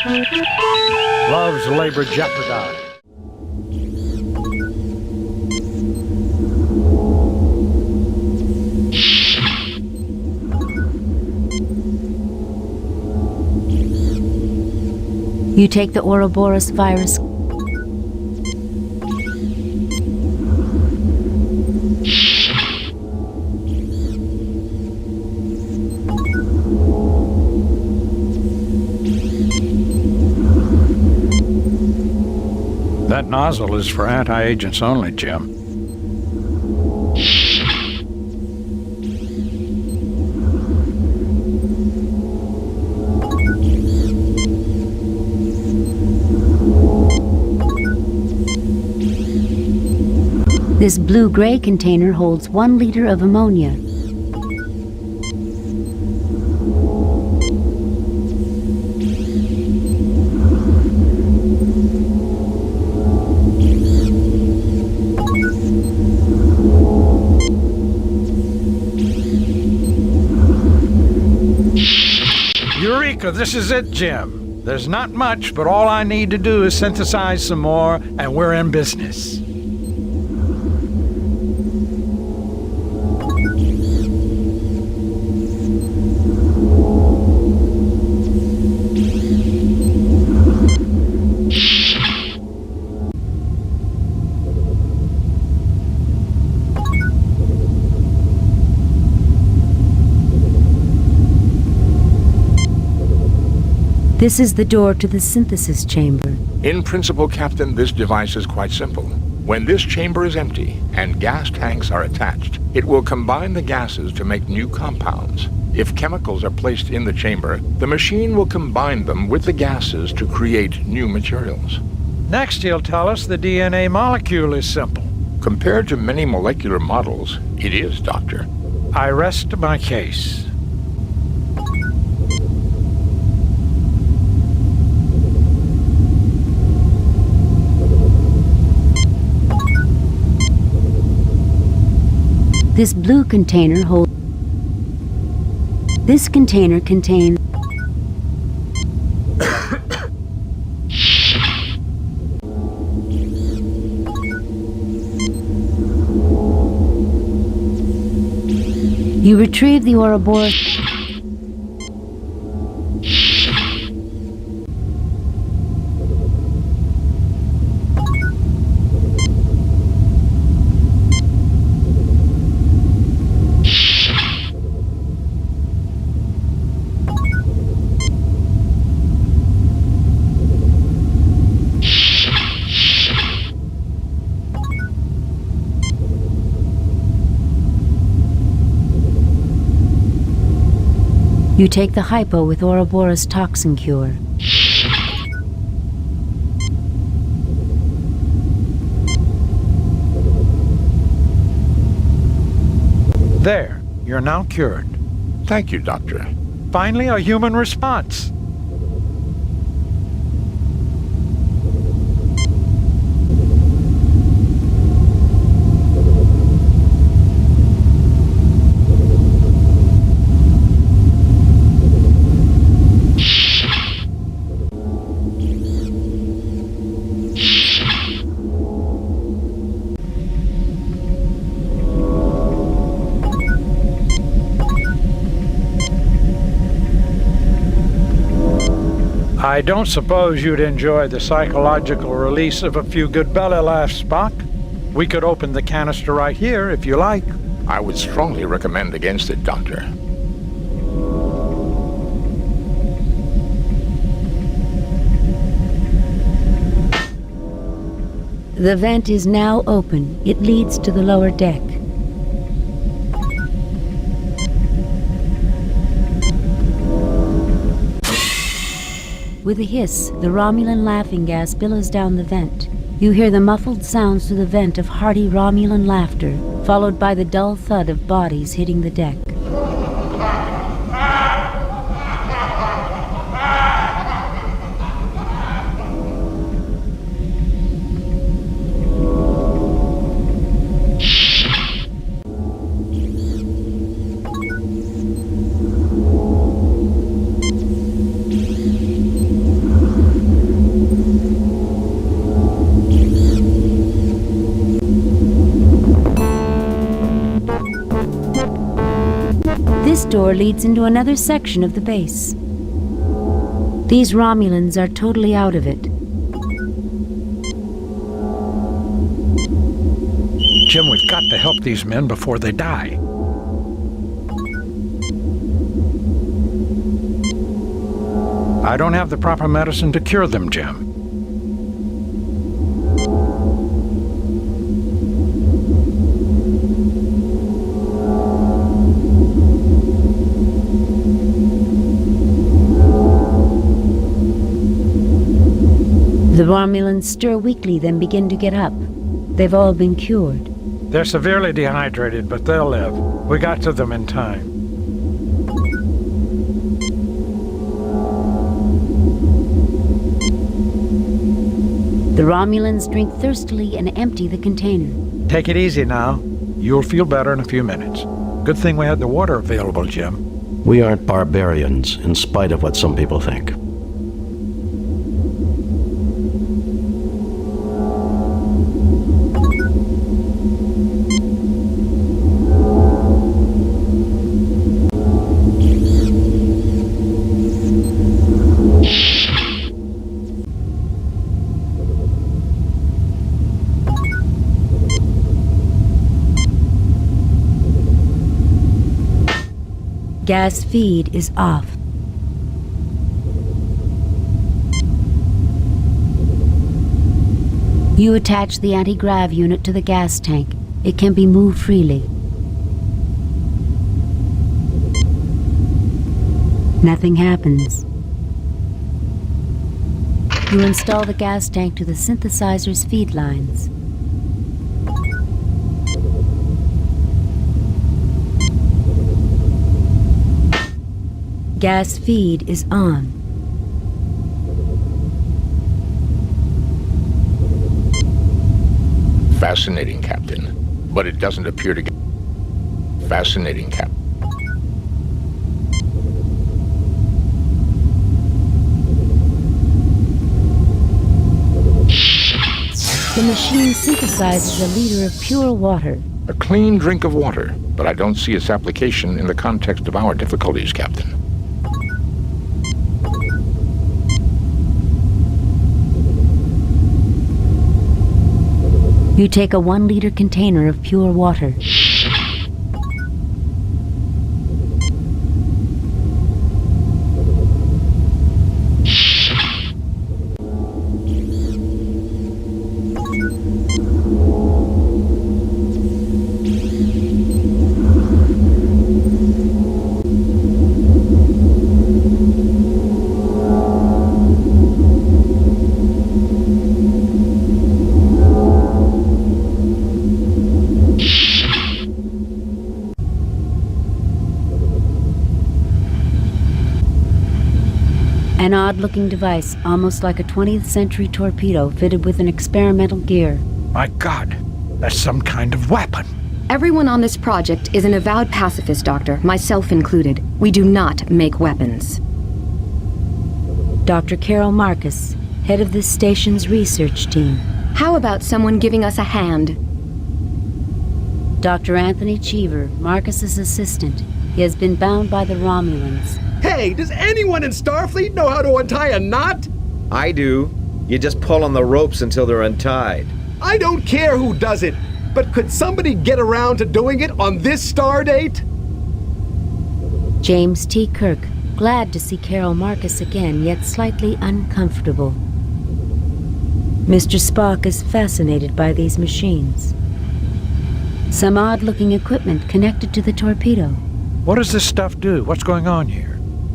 Loves labor jeopardized. You take the Ouroboros virus. That nozzle is for anti-agents only, Jim. This blue-gray container holds 1 liter of ammonia. Eureka, this is it, Jim. There's not much, but all I need to do is synthesize some more, and we're in business. This is the door to the synthesis chamber. In principle, Captain, this device is quite simple. When this chamber is empty and gas tanks are attached, it will combine the gases to make new compounds. If chemicals are placed in the chamber, the machine will combine them with the gases to create new materials. Next, he'll tell us the DNA molecule is simple. Compared to many molecular models, it is, Doctor. I rest my case. This blue container holds... This container contains... You retrieve the Ouroboros... You take the hypo with Ouroboros toxin cure. There, you're now cured. Thank you, Doctor. Finally, a human response. I don't suppose you'd enjoy the psychological release of a few good belly laughs, Spock. We could open the canister right here, if you like. I would strongly recommend against it, Doctor. The vent is now open. It leads to the lower deck. With a hiss, the Romulan laughing gas billows down the vent. You hear the muffled sounds through the vent of hearty Romulan laughter, followed by the dull thud of bodies hitting the deck. door leads into another section of the base. These Romulans are totally out of it. Jim, we've got to help these men before they die. I don't have the proper medicine to cure them, Jim. The Romulans stir weakly, then begin to get up. They've all been cured. They're severely dehydrated, but they'll live. We got to them in time. The Romulans drink thirstily and empty the container. Take it easy now. You'll feel better in a few minutes. Good thing we had the water available, Jim. We aren't barbarians, in spite of what some people think. Gas feed is off. You attach the anti-grav unit to the gas tank. It can be moved freely. Nothing happens. You install the gas tank to the synthesizer's feed lines. Gas feed is on. Fascinating, Captain. But it doesn't appear to get... Fascinating, Captain. The machine synthesizes a liter of pure water. A clean drink of water, but I don't see its application in the context of our difficulties, Captain. You take a 1-liter container of pure water. An odd-looking device, almost like a 20th century torpedo fitted with an experimental gear. My God, that's some kind of weapon. Everyone on this project is an avowed pacifist, Doctor, myself included. We do not make weapons. Dr. Carol Marcus, head of this station's research team. How about someone giving us a hand? Dr. Anthony Cheever, Marcus's assistant. He has been bound by the Romulans. Hey, does anyone in Starfleet know how to untie a knot? I do. You just pull on the ropes until they're untied. I don't care who does it, but could somebody get around to doing it on this star date? James T. Kirk, glad to see Carol Marcus again, yet slightly uncomfortable. Mr. Spock is fascinated by these machines. Some odd-looking equipment connected to the torpedo. What does this stuff do? What's going on here?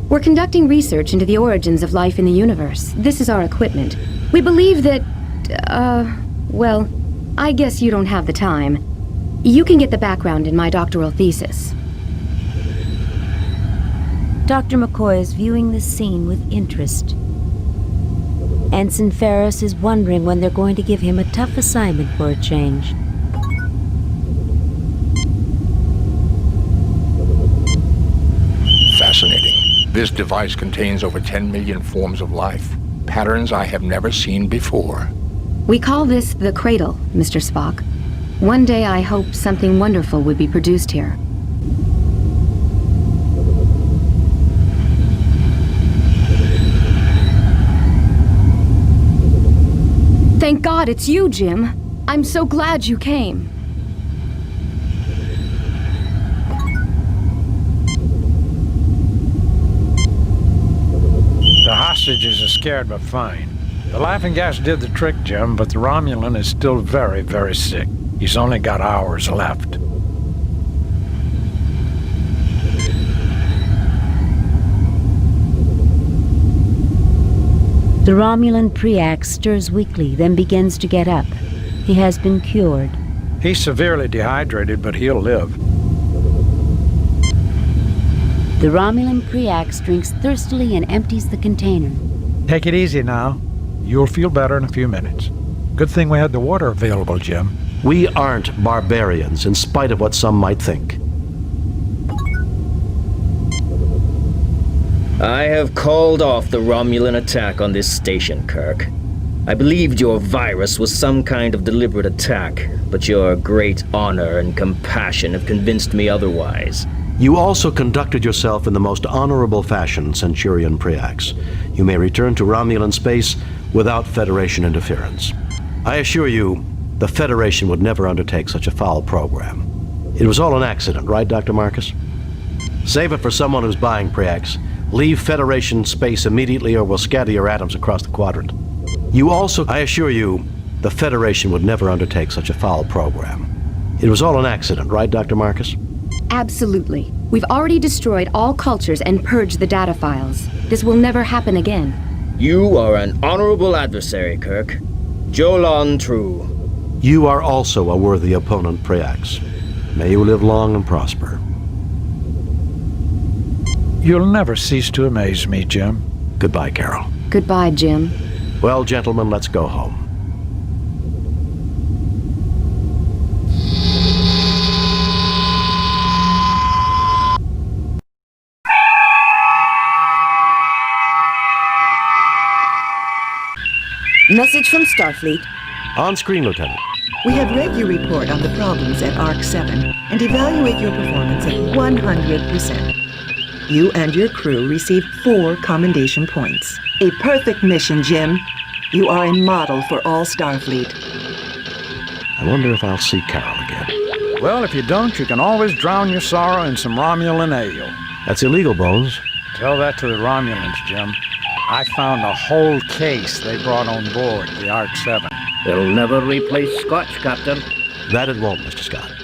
We're conducting research into the origins of life in the universe. This is our equipment. We believe that, well, I guess you don't have the time. You can get the background in my doctoral thesis. Dr. McCoy is viewing this scene with interest. Ensign Ferris is wondering when they're going to give him a tough assignment for a change. Fascinating. This device contains over 10 million forms of life, patterns I have never seen before. We call this the cradle, Mr. Spock. One day I hope something wonderful would be produced here. Thank God it's you, Jim. I'm so glad you came. The hostages are scared but fine. The laughing gas did the trick, Jim, but the Romulan is still very, very sick. He's only got hours left. The Romulan Preax stirs weakly, then begins to get up. He has been cured. He's severely dehydrated, but he'll live. The Romulan Preax drinks thirstily and empties the container. Take it easy now. You'll feel better in a few minutes. Good thing we had the water available, Jim. We aren't barbarians, in spite of what some might think. I have called off the Romulan attack on this station, Kirk. I believed your virus was some kind of deliberate attack, but your great honor and compassion have convinced me otherwise. You also conducted yourself in the most honorable fashion, Centurion Preax. You may return to Romulan space without Federation interference. I assure you, the Federation would never undertake such a foul program. It was all an accident, right, Dr. Marcus? Save it for someone who's buying, Preax. Leave Federation space immediately or we'll scatter your atoms across the quadrant. You also, I assure you, the Federation would never undertake such a foul program. It was all an accident, right, Dr. Marcus? Absolutely. We've already destroyed all cultures and purged the data files. This will never happen again. You are an honorable adversary, Kirk. Jolon true. You are also a worthy opponent, Preax. May you live long and prosper. You'll never cease to amaze me, Jim. Goodbye, Carol. Goodbye, Jim. Well, gentlemen, let's go home. Message from Starfleet. On screen, Lieutenant. We have read your report on the problems at Arc 7 and evaluate your performance at 100%. You and your crew received 4 commendation points. A perfect mission, Jim. You are a model for all Starfleet. I wonder if I'll see Carol again. Well, if you don't, you can always drown your sorrow in some Romulan ale. That's illegal, Bones. Tell that to the Romulans, Jim. I found a whole case they brought on board the Arc 7. They'll never replace Scotch, Captain. That it won't, Mr. Scott.